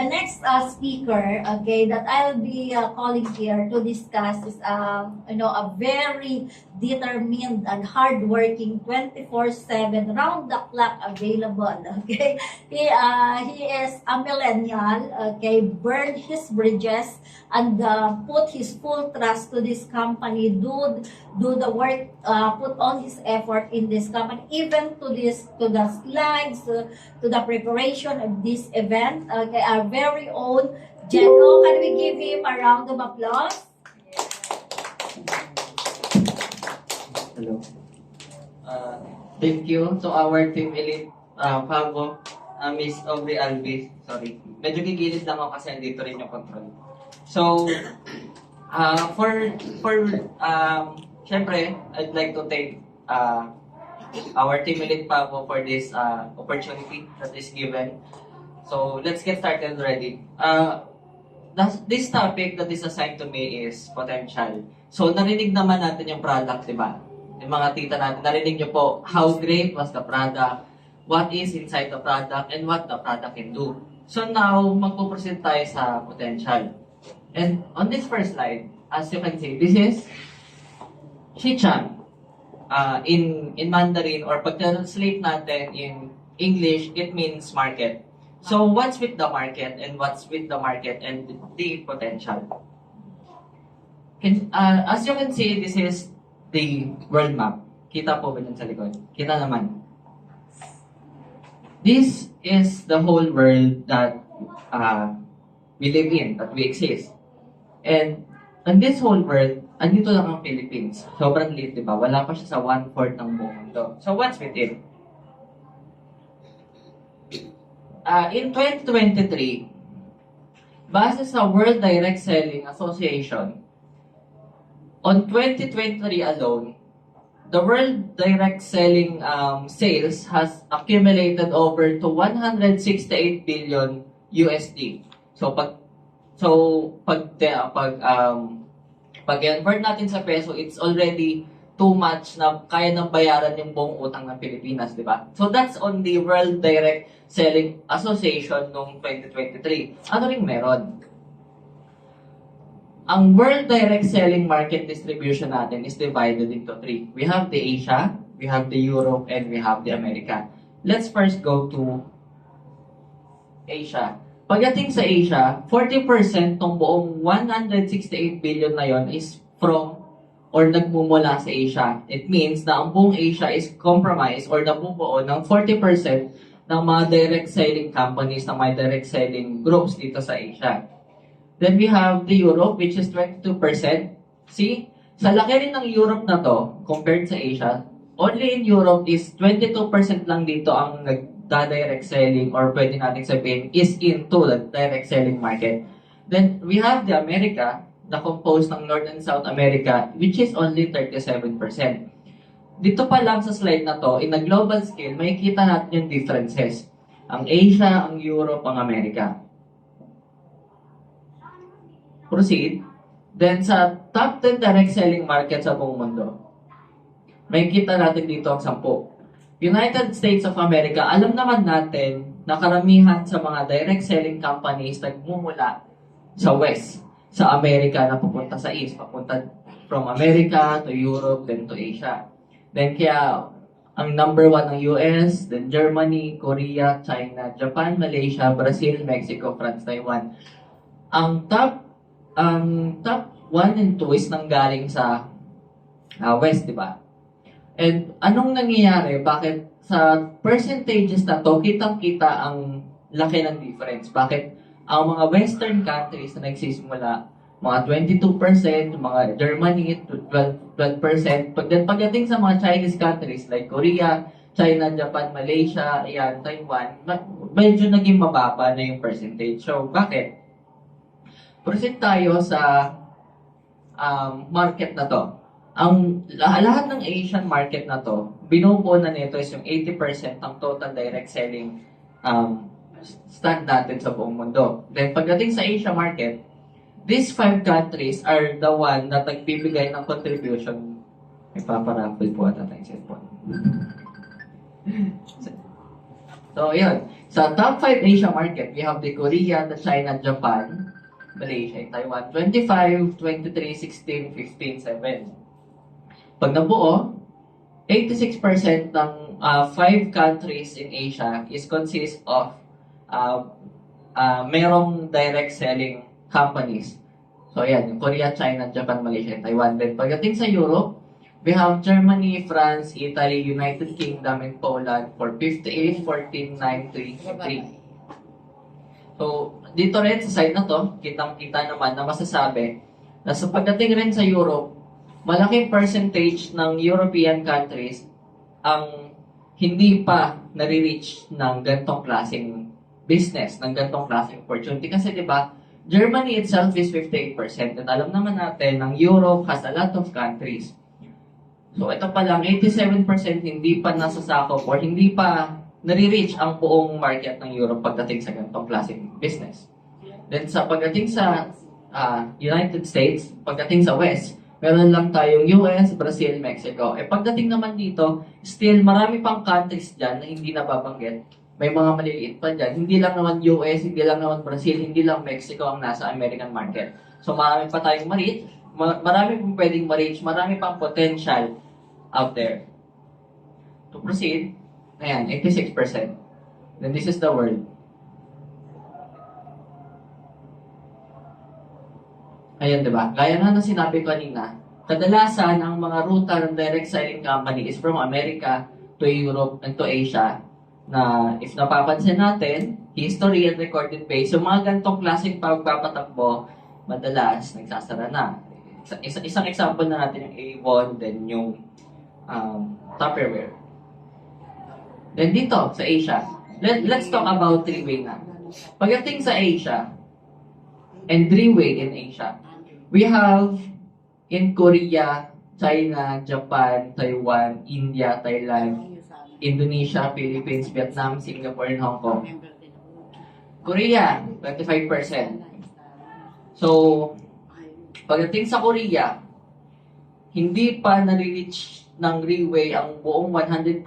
The next speaker, okay, that I'll be calling here to discuss is, a very determined and hardworking, 24/7, round the clock available. Okay, he is a millennial. Okay, burned his bridges and put his full trust to this company. Do the work, put all his effort in this company, even to the slides, to the preparation of this event. Okay, our very own Jeno. Can we give him a round of applause? Hello. Thank you to our Team Elite, Pavo, Miss Aubrey Alvis. Sorry. Medyo gigilid lang ako kasi dito rin yung control. So, syempre, I'd like to thank our Team Elite Pavo for this opportunity that is given. So, let's get started already. This topic that is assigned to me is potential. So, narinig naman natin yung product, di ba? Yung mga tita natin, narinig nyo po how great was the product, what is inside the product, and what the product can do. So now, magpo-proceed tayo sa potential. And on this first slide, as you can see, this is Xichan. In Mandarin, or pag-translate natin in English, it means market. So what's with the market, and what's with the market and the potential? As you can see, this is the world map. Kita po ba dyan sa likod? Kita naman. This is the whole world that we live in, that we exist. And in this whole world, andito lang ang Philippines. Sobrang liit, di ba? Wala pa siya sa 1/4 ng buong mundo. So what's with it? In 2023, base sa World Direct Selling Association, on 2023 alone, the world direct selling sales has accumulated over to 168 billion USD. So pag convert natin sa peso, it's already too much na kaya nang bayaran yung buong utang ng Pilipinas, di ba? So that's on the World Direct Selling Association noong 2023. Ano ring meron? Ang world direct selling market distribution natin is divided into three. We have the Asia, we have the Europe, and we have the America. Let's first go to Asia. Pagdating sa Asia, 40% ng buong 168 billion na yon is from or nagmumula sa Asia. It means na ang buong Asia is comprised or nabubuo ng 40% ng mga direct selling companies, ng mga direct selling groups dito sa Asia. Then we have the Europe, which is 22%. See? Sa laki rin ng Europe na to, compared sa Asia, only in Europe is 22% lang dito ang nagda-direct selling, or pwede natin sabihin, is into the direct selling market. Then we have the America, na composed ng North and South America, which is only 37%. Dito pa lang sa slide na to, in a global scale, makikita natin yung differences. Ang Asia, ang Europe, ang America. Proceed. Then sa top 10 direct selling market sa buong mundo, may kita natin dito ang 10. United States of America, alam naman natin na karamihan sa mga direct selling companies nagmumula sa West, sa America na pupunta sa East, papunta from America to Europe, then to Asia. Then kaya ang number 1 ng US, then Germany, Korea, China, Japan, Malaysia, Brazil, Mexico, France, Taiwan. Ang top 1 and 2 is nanggaling sa West, di ba? And anong nangyayari? Bakit sa percentages na to, kitang-kita ang laki ng difference? Bakit ang mga Western countries na nagsisimula, mga 22%, mga Germany, 12%, pagdating sa mga Chinese countries like Korea, China, Japan, Malaysia, Taiwan, medyo naging mababa na yung percentage. So, bakit? Proceed tayo sa market na to. Ang lahat ng Asian market na to, binubuo na nito is yung 80% ng total direct selling stand natin sa buong mundo. Then pagdating sa Asia market, these 5 countries are the one na nagbibigay ng contribution. May paparaffle po ata tayong cellphone. So, yun. Sa top 5 Asia market, we have the Korea, the China, Japan, Malaysia, and Taiwan. 25, 23, 16, 15, 7. Pag nabuo, 86% ng 5 countries in Asia is consist of merong direct selling companies. So, ayan, yung Korea, China, Japan, Malaysia, and Taiwan. Then, pagdating sa Europe, we have Germany, France, Italy, United Kingdom, and Poland for 58, 14, 9, 3, 3. So, dito rin sa side na to, kitang-kita naman na masasabi na sa pagdating rin sa Europe, malaking percentage ng European countries ang hindi pa nare-reach ng gantong klaseng business, ng gantong klaseng opportunity. Kasi di ba, Germany itself is 58%. At alam naman natin, ng Europe has a lot of countries. So ito pa lang, 87% hindi pa nasasakop or hindi pa nare-reach ang buong market ng Europe pagdating sa ganitong klaseng business. Then sa pagdating sa United States, pagdating sa West, meron lang tayong US, Brazil, Mexico. Pagdating naman dito, still marami pang countries dyan na hindi nababanggit. May mga maliliit pa dyan. Hindi lang naman US, hindi lang naman Brazil, hindi lang Mexico ang nasa American market. So marami pa tayong ma-reach, marami pang pwedeng ma-reach, marami pang potential out there. To proceed, ayan, 86%. Then this is the world. Ayan, di ba? Gaya nga na sinabi ko kanina, kadalasan ang mga ruta ng direct selling company is from America to Europe and to Asia na if napapansin natin, history and recorded base, yung mga ganitong klaseng pagpapatakbo, madalas nagsasara na. Isang example na natin yung Avon, then yung Tupperware. Then dito, sa Asia, let's talk about three-way na. Pagdating sa Asia, and three-way in Asia, we have in Korea, China, Japan, Taiwan, India, Thailand, Indonesia, Philippines, Vietnam, Singapore, and Hong Kong. Korea, 25%. So, pagdating sa Korea, hindi pa nare-reach ng Reway ang buong 100%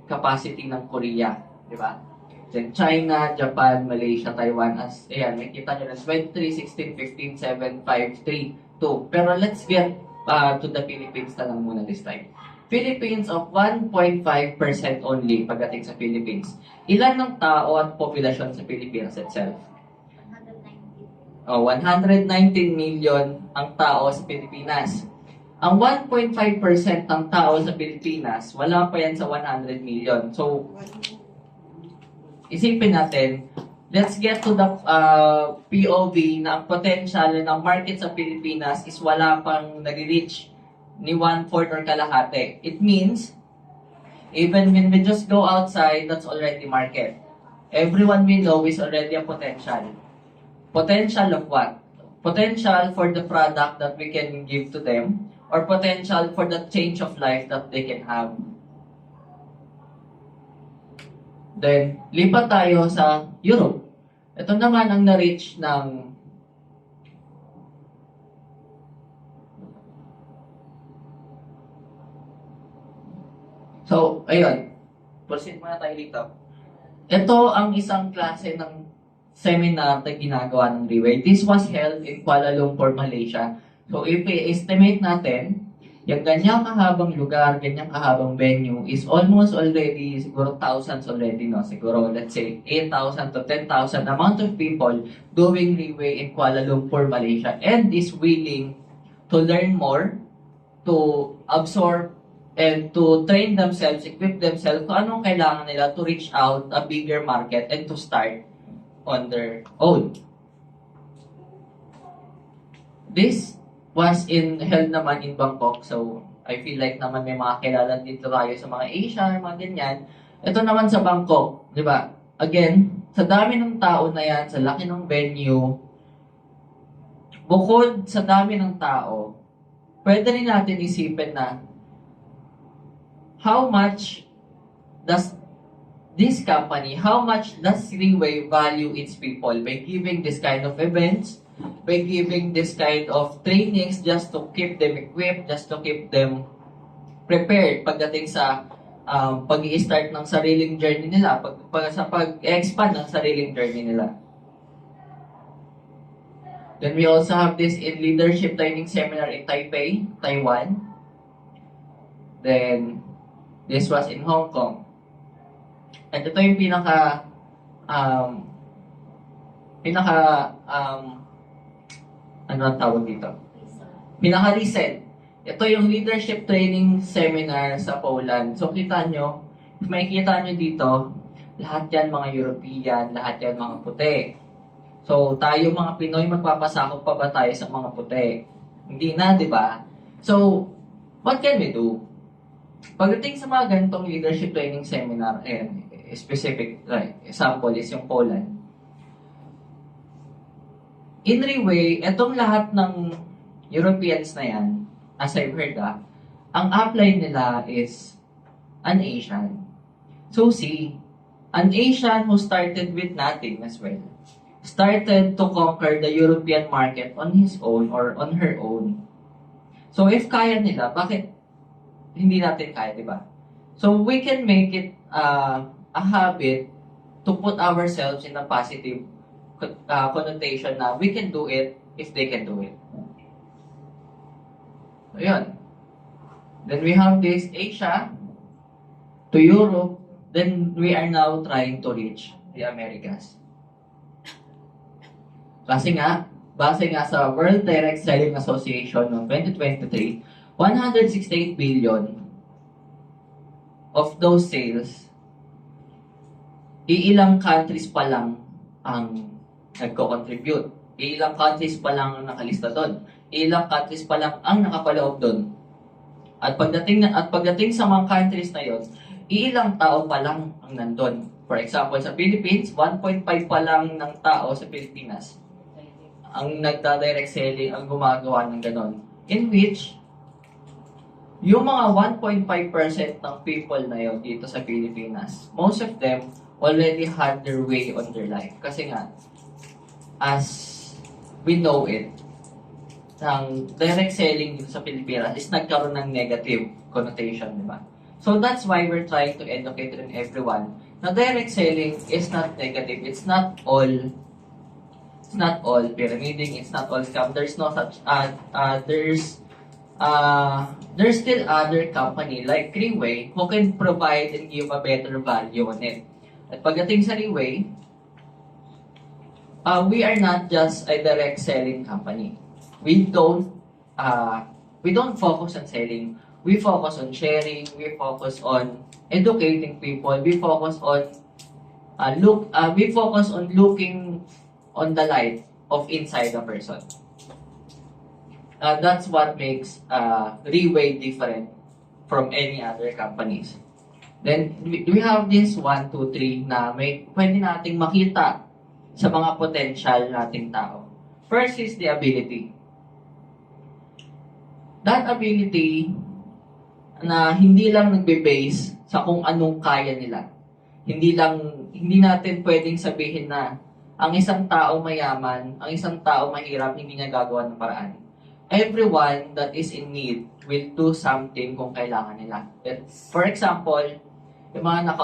capacity ng Korea. Di ba? Then China, Japan, Malaysia, Taiwan, as, ayan, makita nyo na 23, 16, 15, 7, 5, 3, 2. Pero let's get to the Philippines na lang muna this time. Philippines of 1.5% only pagdating sa Philippines. Ilan ng tao at populasyon sa Philippines itself? 119 million ang tao sa Pilipinas. Ang 1.5% ng tao sa Pilipinas, wala pa yan sa 100 million. So, isipin natin, let's get to the POV na ang potential ng market sa Pilipinas is wala pang nag-reach ni 1/4 or kalahati. It means, even when we just go outside, that's already market. Everyone we know is already a potential. Potential of what? Potential for the product that we can give to them, or potential for the change of life that they can have. Then, lipat tayo sa Europe. Ito naman ang na-reach ng So, ayun. Proceed muna tayo dito. Ito ang isang klase ng seminar na ginagawa ng Reway. This was held in Kuala Lumpur, Malaysia. So, if i-estimate natin, yung ganyang kahabang lugar, ganyang kahabang venue is almost already, siguro thousands already, no? Siguro, let's say, 8,000 to 10,000 amount of people doing Reway in Kuala Lumpur, Malaysia, and is willing to learn more, to absorb, and to train themselves, equip themselves kung anong kailangan nila to reach out a bigger market and to start on their own. This was held naman in Bangkok, so I feel like naman may mga kilala dito tayo sa mga Asia, mga ganyan. Ito naman sa Bangkok, di ba? Again, sa dami ng tao na yan, sa laki ng venue, bukod sa dami ng tao, pwede rin natin isipin na how much does this company, how much does Reway value its people by giving this kind of events, by giving this kind of trainings just to keep them equipped, just to keep them prepared pagdating sa pag-i-start ng sariling journey nila, sa pag-expand ng sariling journey nila. Then we also have this in leadership training seminar in Taipei, Taiwan. Then this was in Hong Kong. At ito yung ano ang tawag dito? Pinaka-recent. Ito yung leadership training seminar sa Poland. So kita nyo, if makikita nyo dito, lahat yan mga European, lahat yan mga puti. So tayo mga Pinoy, magpapasakop pa ba tayo sa mga puti? Hindi na, di ba? So, what can we do? Pagdating sa mga ganitong leadership training seminar, specific example is yung Poland. In Reway, itong lahat ng Europeans na yan, as I've heard, ang upline nila is an Asian. So see, an Asian who started with nothing as well, started to conquer the European market on his own or on her own. So if kaya nila, bakit hindi natin kaya, di ba? So we can make it a habit to put ourselves in a positive connotation na we can do it if they can do it. So yun. Then we have this Asia to Europe. Then we are now trying to reach the Americas. Base nga sa World Direct Selling Association noong 2023, 168 billion of those sales, iilang countries pa lang ang nagko-contribute. Ilang countries pa lang ang nakalista doon. Ilang countries pa lang ang nakapaloob doon. At pagdating sa mga countries na yon, ilang tao pa lang ang nandun. For example, sa Philippines, 1.5 pa lang ng tao sa Pilipinas ang nagda-direct selling, ang gumagawa ng ganon. In which, yung mga 1.5% ng people na yun dito sa Pilipinas, most of them already had their way on their life. Kasi nga, as we know it, ang direct selling dito sa Pilipinas is nagkaroon ng negative connotation, di ba? So that's why we're trying to educate everyone na direct selling is not negative. It's not all pyramiding, it's not all scam. There's no such there's still other company like Reway who can provide and give a better value on it. At pagdating sa Reway, we are not just a direct selling company. We don't focus on selling. We focus on sharing. We focus on educating people. We focus on looking on the light of inside a person. That's what makes Reway different from any other companies. Then we have this 1, 2, 3 na may pwede nating makita sa mga potential nating tao. First is the ability. That ability na hindi lang nagbe-base sa kung anong kaya nila. Hindi natin pwedeng sabihin na ang isang tao mayaman, ang isang tao mahirap, hindi niya gagawa ng paraan. Everyone that is in need will do something kung kailangan nila. For example, yung mga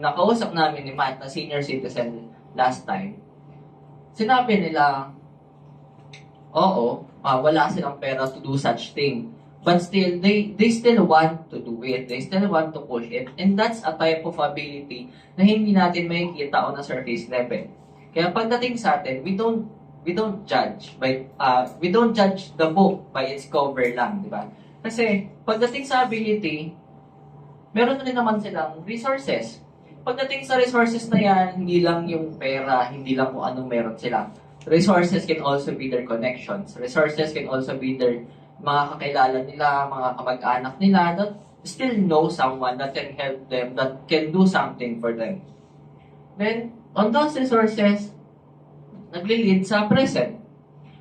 nakausap namin ni Matt na senior citizen last time, sinabi nila, wala silang pera to do such thing. But still, they still want to do it. They still want to push it. And that's a type of ability na hindi natin makikita on a surface level. Kaya pagdating sa atin, we don't judge the book by its cover lang, di ba? Kasi pagdating sa ability, meron rin naman silang resources. Pagdating sa resources na yan, hindi lang yung pera, hindi lang kung anong meron sila. Resources can also be their connections. Resources can also be their mga kakilala nila, mga kamag-anak nila that still know someone that can help them, that can do something for them. Then, on those resources, nagli-lead sa present.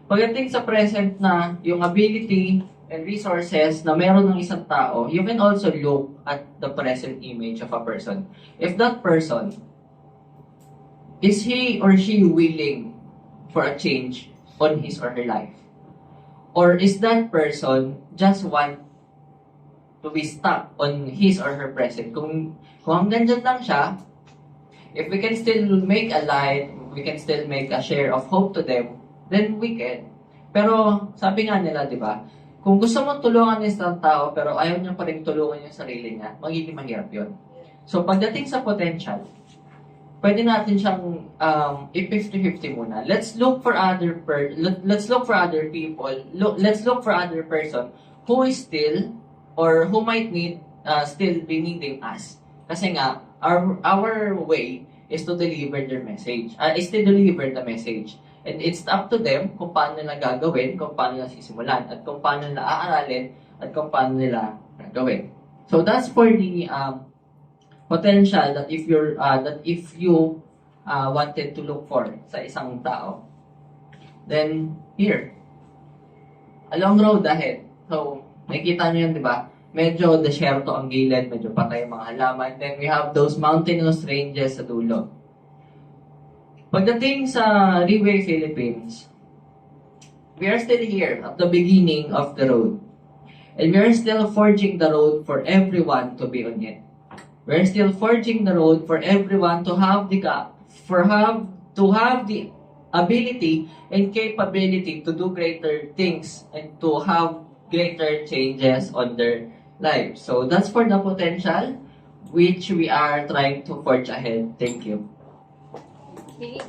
Pagdating sa present na yung ability and resources na meron ng isang tao, you can also look at the present image of a person. If that person, is he or she willing for a change on his or her life? Or is that person just want to be stuck on his or her present. Kung hanggang dyan lang siya, if we can still make a light, we can still make a share of hope to them, then we can. Pero sabi nga nila, di ba, kung gusto mong tulungan ng isang tao pero ayaw niya pa rin tulungan yung sarili niya, magiging mahirap yun. So pagdating sa potential, pwede natin siyang i-50-50 muna. Let's look for other people. Let's look for other person who is still or who might need still be needing us. Kasi nga our way is to deliver their message. Is to deliver the message. And it's up to them kung paano nila gagawin, kung paano nila sisimulan, at kung paano nila aaralin, at kung paano nila gagawin. So that's for the potential that if you wanted to look for sa isang tao, then here, a long road ahead. So nakikita nyo yun, di ba? Medyo desierto ang gilid, medyo patay ang mga halaman. Then we have those mountainous ranges sa dulo. Pagdating sa Reway Philippines, we are still here at the beginning of the road. And we are still forging the road for everyone to be on it. We are still forging the road for everyone to have the ability and capability to do greater things and to have greater changes on their lives. So that's for the potential which we are trying to forge ahead. Thank you. Okay.